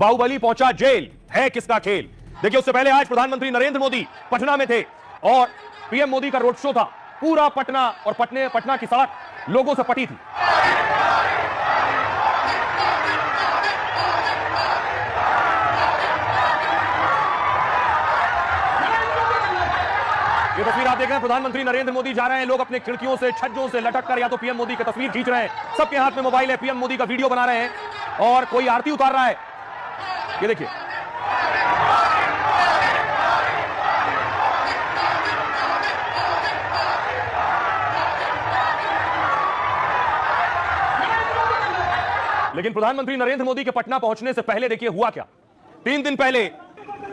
बाहुबली पहुंचा जेल, है किसका खेल। देखिए, उससे पहले आज प्रधानमंत्री नरेंद्र मोदी पटना में थे और पीएम मोदी का रोड शो था। पूरा पटना और पटना की सड़क लोगों से पटी थी। ये तस्वीर आप देख रहे हैं, प्रधानमंत्री नरेंद्र मोदी जा रहे हैं, लोग अपने खिड़कियों से, छज्जों से लटक कर या तो पीएम मोदी की तस्वीर खींच रहे हैं, सबके हाथ में मोबाइल है, पीएम मोदी का वीडियो बना रहे हैं और कोई आरती उतार रहा है। ये देखिए, लेकिन प्रधानमंत्री नरेंद्र मोदी के पटना पहुंचने से पहले देखिए हुआ क्या। 3 दिन पहले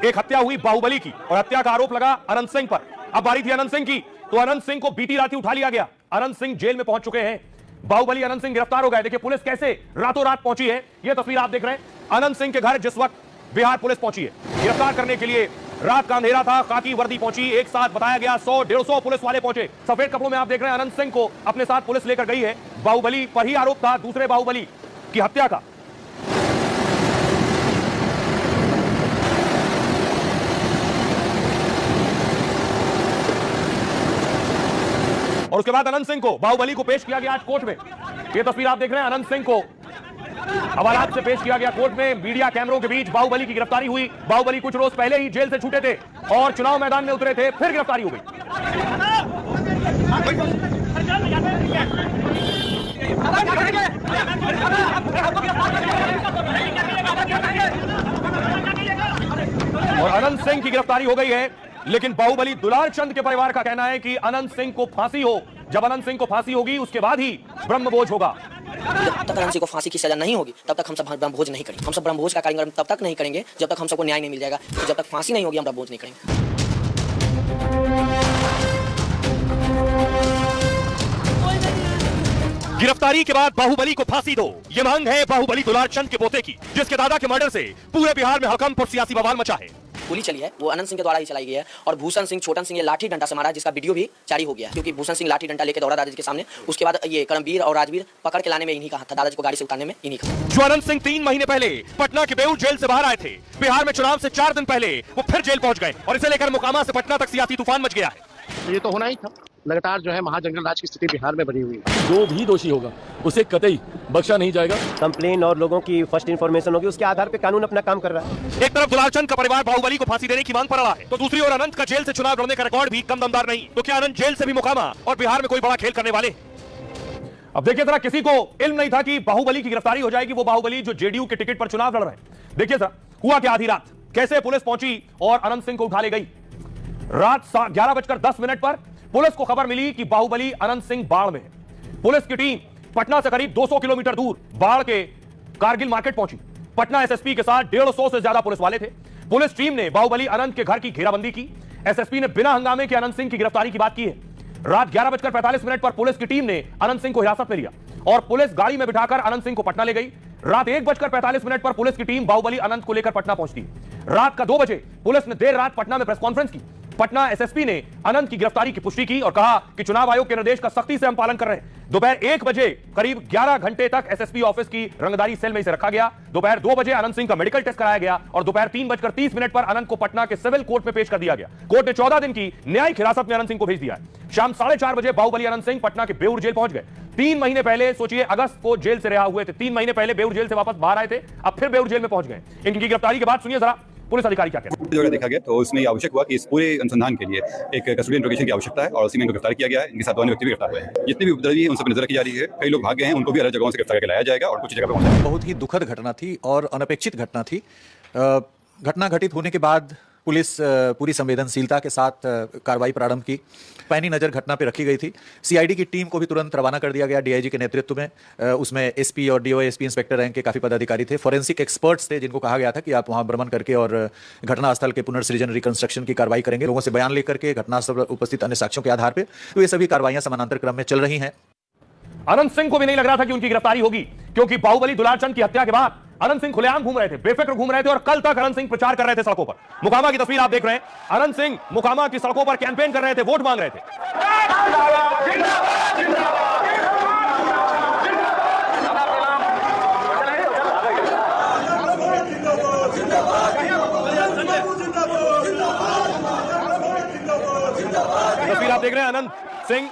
एक हत्या हुई बाहुबली की और हत्या का आरोप लगा अनंत सिंह पर। अब बारी थी अनंत सिंह की, तो अनंत सिंह को बीती रात ही उठा लिया गया। अनंत सिंह जेल में पहुंच चुके हैं। बाहुबली अनंत सिंह गिरफ्तार हो गए। देखिए पुलिस कैसे रातों रात पहुंची है। यह तस्वीर आप देख रहे हैं अनंत सिंह के घर जिस वक्त बिहार पुलिस पहुंची है गिरफ्तार करने के लिए। रात का अंधेरा था, खाकी वर्दी पहुंची, एक साथ बताया गया 100-150 पुलिस वाले पहुंचे। सफेद कपड़ों में आप देख रहे हैं अनंत सिंह को अपने साथ पुलिस लेकर गई है। बाहुबली पर ही आरोप था दूसरे बाहुबली की हत्या का। और उसके बाद अनंत सिंह को, बाहुबली को पेश किया गया आज कोर्ट में। यह तस्वीर आप देख रहे हैं, अनंत सिंह को हवालात से पेश किया गया कोर्ट में। मीडिया कैमरों के बीच बाहुबली की गिरफ्तारी हुई। बाहुबली कुछ रोज पहले ही जेल से छूटे थे और चुनाव मैदान में उतरे थे, फिर गिरफ्तारी हो गई। और अनंत सिंह की गिरफ्तारी हो गई है, लेकिन बाहुबली दुलार चंद के परिवार का कहना है कि अनंत सिंह को फांसी हो। जब अनंत सिंह को फांसी होगी उसके बाद ही ब्रह्मभोज होगा। जब तक अनंत सिंह को फांसी की सजा नहीं होगी तब तक हम सब ब्रह्मभोज नहीं करेंगे। हम सब ब्रह्मभोज का कार्यक्रम तब तक नहीं करेंगे जब तक हम सबको न्याय नहीं मिल जाएगा। तो जब तक फांसी नहीं होगी हम ब्रह्मभोज नहीं करेंगे। गिरफ्तारी के बाद बाहुबली को फांसी दो, ये मांग है बाहुबली दुलार चंद के पोते की, जिसके दादा के मर्डर से पूरे बिहार में हड़कंप और सियासी बवाल मचा है। गोली चली है वो अनंत सिंह के द्वारा ही चलाई गई है और भूषण सिंह, छोटन सिंह ये लाठी डंडा से मारा, जिसका वीडियो भी जारी हो गया। क्योंकि भूषण सिंह लाठी डंडा लेके दौड़ा दादाजी के सामने। उसके बाद ये करमवीर और राजवीर पकड़ के लाने में इन्हीं का हाथ था, दादाजी को गाड़ी से उतारने में इन्हीं का। जो अनंत सिंह 3 महीने पहले पटना के बेऊर जेल से बाहर आए थे, बिहार में चुनाव से 4 दिन पहले वो फिर जेल पहुंच गए और इसे लेकर मोकामा से पटना तक सियासी तूफान मच गया है। ये तो होना ही था। लगातार जो है महाजंगल राज की स्थिति बिहार में बनी हुई है। जो भी दोषी होगा उसे कतई बख्शा नहीं जाएगा। कंप्लेन और लोगों की फर्स्ट इन्फॉर्मेशन होगी, उसके आधार पे कानून अपना काम कर रहा है। एक तरफ दुलार चंद का परिवार बाहुबली को फांसी देने की मांग पर रहा है, तो दूसरी ओर अनंत का जेल से चुनाव लड़ने का रिकॉर्ड भी कम दमदार नहीं। तो क्या अनंत जेल से भी मोकामा और बिहार में कोई बड़ा खेल करने वाले? अब देखिए जरा, किसी को इल्म नहीं था कि बाहुबली की गिरफ्तारी हो जाएगी। वो बाहुबली जो जेडीयू के टिकट पर चुनाव लड़ रहे हैं। देखिए जरा हुआ क्या आधी रात, कैसे पुलिस पहुंची और अनंत सिंह को उठा ले गई। रात 11:10 पर पुलिस को खबर मिली कि बाहुबली अनंत सिंह बाढ़ में है। पुलिस की टीम पटना से करीब 200 किलोमीटर दूर बाढ़ के कारगिल मार्केट पहुंची। पटना एसएसपी के साथ 150 से ज्यादा पुलिस वाले थे। पुलिस टीम ने बाहुबली अनंत के घर की घेराबंदी की। एसएसपी ने बिना हंगामे के अनंत सिंह की गिरफ्तारी की बात की है। रात 11:45 पर पुलिस की टीम ने अनंत सिंह को हिरासत में लिया और पुलिस गाड़ी में बिठाकर अनंत सिंह को पटना ले गई। रात 1:45 पर पुलिस की टीम बाहुबली अनंत को लेकर पटना पहुंचती। रात का 2 बजे पुलिस ने देर रात पटना में प्रेस कॉन्फ्रेंस की। पटना एसएसपी ने अनंत की गिरफ्तारी की पुष्टि की और कहा कि चुनाव आयोग के निर्देश का सख्ती से हम पालन कर रहे हैं। दोपहर 1 बजे करीब 11 घंटे तक एसएसपी ऑफिस की रंगदारी सेल में इसे रखा गया। दोपहर 2 बजे अनंत सिंह का मेडिकल टेस्ट कराया गया और दोपहर 3:30 पर अनंत को पटना के सिविल कोर्ट में पेश कर दिया गया। कोर्ट ने 14 दिन की न्यायिक हिरासत में अनंत सिंह को भेज दिया है। शाम 4:30 बजे बाहुबली अनंत सिंह पटना के बेऊर जेल पहुंच गए। 3 महीने पहले, सोचिए, अगस्त को जेल से रिहा हुए थे। 3 महीने पहले बेऊर जेल से वापस बाहर आए थे, अब फिर बेऊर जेल में पहुंच गए। इनकी गिरफ्तारी के बाद सुनिए जरा पुलिस अधिकारी क्या कहते हैं। जो देखा गया तो उसमें आवश्यक हुआ कि इस पूरे अनुसंधान के लिए एक कस्टडी इंट्रोगेशन की आवश्यकता है और उसी में इनको गिरफ्तार किया गया है। इनके साथ 2 अन्य व्यक्ति भी गिरफ्तार हुए हैं। जितने भी उपद्रवी हैं उन सब पर नजर रखी जा रही है। कई लोग भाग गए हैं, उनको भी अलग जगहों से गिरफ्तार करके लाया जाएगा और कुछ जगह पर पहुंचाया। बहुत ही दुखद घटना थी और अनपेक्षित घटना थी। घटना घटित होने के बाद पुलिस पूरी संवेदनशीलता के साथ कार्रवाई प्रारंभ की। पैनी नज़र घटना पर रखी गई थी। सीआईडी की टीम को भी तुरंत रवाना कर दिया गया डीआईजी के नेतृत्व में। उसमें एसपी और डीओएसपी इंस्पेक्टर रैंक के काफ़ी पदाधिकारी थे। फॉरेंसिक एक्सपर्ट्स थे जिनको कहा गया था कि आप वहां भ्रमण करके और घटनास्थल के पुनर्सृजन रिकंस्ट्रक्शन की कार्रवाई करेंगे। लोगों से बयान लेकर के घटनास्थल पर उपस्थित अन्य साक्ष्यों के आधार पर तो ये सभी कार्रवाइयां समानांतर क्रम में चल रही हैं। अनंत सिंह को भी नहीं लग रहा था कि उनकी गिरफ्तारी होगी, क्योंकि बाहुबली दुलार चंद की हत्या के बाद अनंत सिंह खुलेआम घूम रहे थे, बेफिक्र घूम रहे थे और कल तक अनंत सिंह प्रचार कर रहे थे सड़कों पर। मोकामा की तस्वीर आप देख रहे हैं, अनंत सिंह मोकामा की सड़कों पर कैंपेन कर रहे थे, वोट मांग रहे थे। देख रहे हैं अनंत सिंह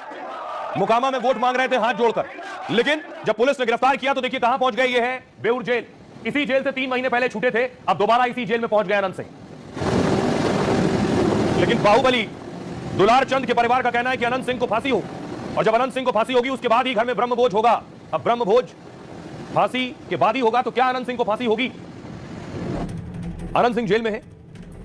मोकामा में वोट मांग रहे थे हाथ जोड़कर, लेकिन जब पुलिस ने गिरफ्तार किया तो देखिए कहां पहुंच गए। ये है बेउर जेल। इसी जेल से 3 महीने पहले छूटे थे, अब दोबारा इसी जेल में पहुंच गए अनंत सिंह। लेकिन बाहुबली दुलार चंद के परिवार का कहना है कि अनंत सिंह को फांसी हो, और जब अनंत सिंह को फांसी होगी उसके बाद ही घर में ब्रह्मभोज होगा। अब ब्रह्मभोज फांसी के बाद ही होगा, तो क्या अनंत सिंह को फांसी होगी? अनंत सिंह जेल में है।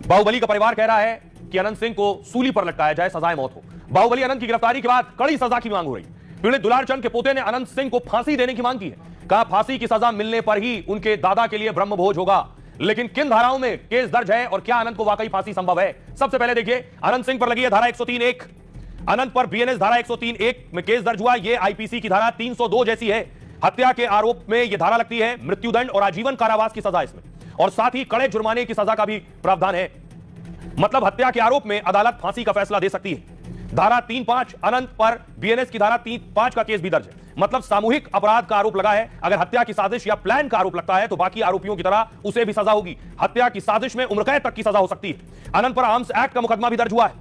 बाहुबली का परिवार कह रहा है कि अनंत सिंह को सूली पर लटकाया जाए, सजाए मौत हो। बाहुबली अनंत की गिरफ्तारी के बाद कड़ी सजा की मांग हो रही। पीड़ित दुलार चंद के पोते ने अनंत सिंह को फांसी देने की मांग की है। कहा फांसी की सजा मिलने पर ही उनके दादा के लिए ब्रह्मभोज होगा। लेकिन किन धाराओं में केस दर्ज है और क्या अनंत को वाकई फांसी संभव है? सबसे पहले देखिए, अनंत सिंह पर लगी है धारा 103(1), अनंत पर बीएनएस धारा 103(1) में केस दर्ज हुआ। यह आईपीसी की धारा 302 जैसी है। हत्या के आरोप में यह धारा लगती है, मृत्युदंड और आजीवन कारावास की सजा इसमें, और साथ ही कड़े जुर्माने की सजा का भी प्रावधान है। मतलब हत्या के आरोप में अदालत फांसी का फैसला दे सकती है। धारा 3(5) अनंत पर बीएनएस की धारा 3(5) का केस भी दर्ज है। मतलब सामूहिक अपराध का आरोप लगा है। अगर हत्या की साजिश या प्लान का आरोप लगता है तो बाकी आरोपियों की तरह उसे भी सजा होगी। हत्या की साजिश में उम्र कैद तक की सजा हो सकती है। अनंत पर आर्म्स एक्ट का मुकदमा भी दर्ज हुआ है।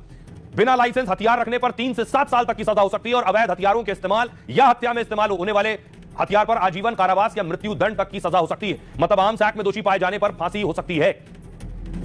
बिना लाइसेंस हथियार रखने पर 3 से 7 साल तक की सजा हो सकती है, और अवैध हथियारों के इस्तेमाल या हत्या में इस्तेमाल होने वाले हथियार पर आजीवन कारावास या मृत्यु दंड तक की सजा हो सकती है। मतलब आर्म्स एक्ट में दोषी पाए जाने पर फांसी हो सकती है।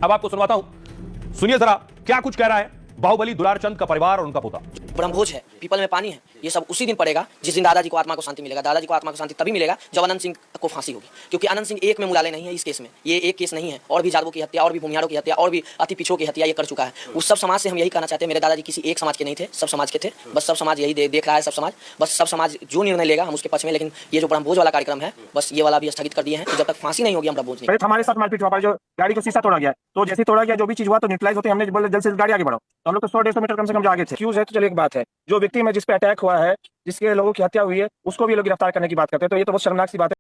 अब आपको सुनवाता हूं, सुनिए जरा क्या कुछ कह रहा है बाहुबली दुलार चंद का परिवार और उनका पोता। ब्रह्मभोज है, पीपल में पानी है, ये सब उसी दिन पड़ेगा जिस दिन दादाजी को आत्मा को शांति मिलेगा। दादाजी को आत्मा को शांति तभी मिलेगा जब अनंत सिंह को फांसी होगी, क्योंकि अनंत सिंह एक में मुलाले नहीं है इस केस में। ये एक केस नहीं है, और भी जादवों की हत्या, और भी भूमिहारों की हत्या, और भी अति पिछड़ों की हत्या ये कर चुका है। उस सब समाज से हम यही कहना चाहते हैं, मेरे दादाजी किसी एक समाज के नहीं थे, सब समाज के थे। बस सब समाज यही देख रहा है, सब समाज, बस सब समाज जो निर्णय लेगा हम उसके पक्ष में। लेकिन ये जो ब्रह्मभोज वाला कार्यक्रम है, बस ये वाला भी स्थगित कर दिए हैं। तो जब तक फांसी नहीं होगी हम ब्रह्मभोज नहीं। हमारे साथ मारपीट हुआ, जो गाड़ी को शीशा तोड़ा गया, तो जैसे तोड़ा गया जो भी चीज हुआ तो न्यूट्रलाइज होते हमने बोले जल्द से गाड़ी आगे बढ़ाओ। हम लोग तो 100-150 मीटर कम से कम जो आगे थे। फ्यूज है तो चलिए एक बात है, जो व्यक्ति में जिस पे अटैक हुआ है, जिसके लोगों की हत्या हुई है, उसको भी लोग गिरफ्तार करने की बात करते हैं, तो ये तो बहुत शर्मनाक सी बात है।